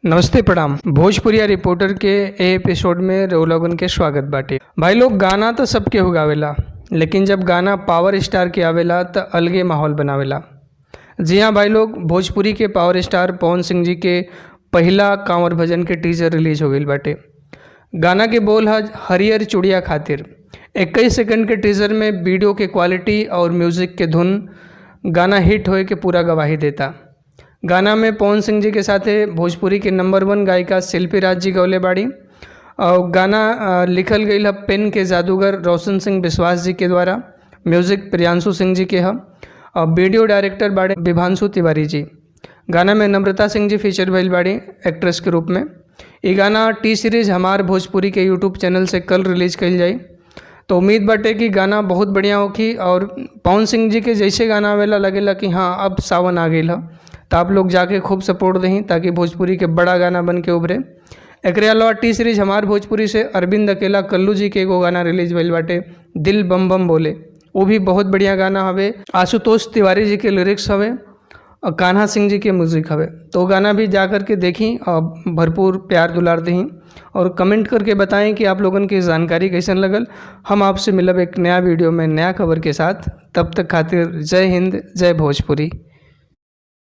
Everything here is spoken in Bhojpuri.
नमस्ते प्रणाम। भोजपुरिया रिपोर्टर के ए एपिसोड में रउलोगन के स्वागत बाटे। भाई लोग, गाना तो सबके हो गावेला, लेकिन जब गाना पावर स्टार के आवेला तो अलगे माहौल बनावेला। जी हाँ भाई लोग, भोजपुरी के पावर स्टार पवन सिंह जी के पहिला कांवर भजन के टीजर रिलीज हो गईल बाटे। गाना के बोल है हरियर चूड़िया खातिर। 21 सेकंड के टीजर में वीडियो के क्वालिटी और म्यूजिक के धुन गाना हिट होए के पूरा गवाही देता। गाना में पवन सिंह जी के साथे भोजपुरी के नंबर 1 गायिका शिल्पी राज जी गौले बाड़ी। और गाना लिखल गई है पेन के जादूगर रोशन सिंह विश्वास जी के द्वारा। म्यूजिक प्रियांशु सिंह जी के है और वीडियो डायरेक्टर बाड़े विभांशु तिवारी जी। गाना में नम्रता सिंह जी फीचर भइल बाड़ी एक्ट्रेस के रूप में। ये गाना टी सीरीज हमार भोजपुरी के यूट्यूब चैनल से कल रिलीज कल जाई। तो उम्मीद बाटे कि गाना बहुत बढ़िया होगी। और पवन सिंह जी के जैसे गाना आवेला लगेला कि हाँ अब सावन आ गई है, तो आप लोग जाके खूब सपोर्ट दें ताकि भोजपुरी के बड़ा गाना बन के उभरे। एकरे अलावा टी सीरीज हमार भोजपुरी से अरविंद अकेला कल्लू जी के एगो गाना रिलीज भइल बाटे दिल बम बम बोले। वो भी बहुत बढ़िया गाना हवे। आशुतोष तिवारी जी के लिरिक्स हवे और कान्हा सिंह जी के म्यूजिक हवे। तो गाना भी जा कर के देखी और भरपूर प्यार दुलार दें और कमेंट करके बताएं कि आप लोगन की जानकारी कैसन लगल। हम आपसे मिलब एक नया वीडियो में नया खबर के साथ। तब तक खातिर जय हिंद, जय भोजपुरी।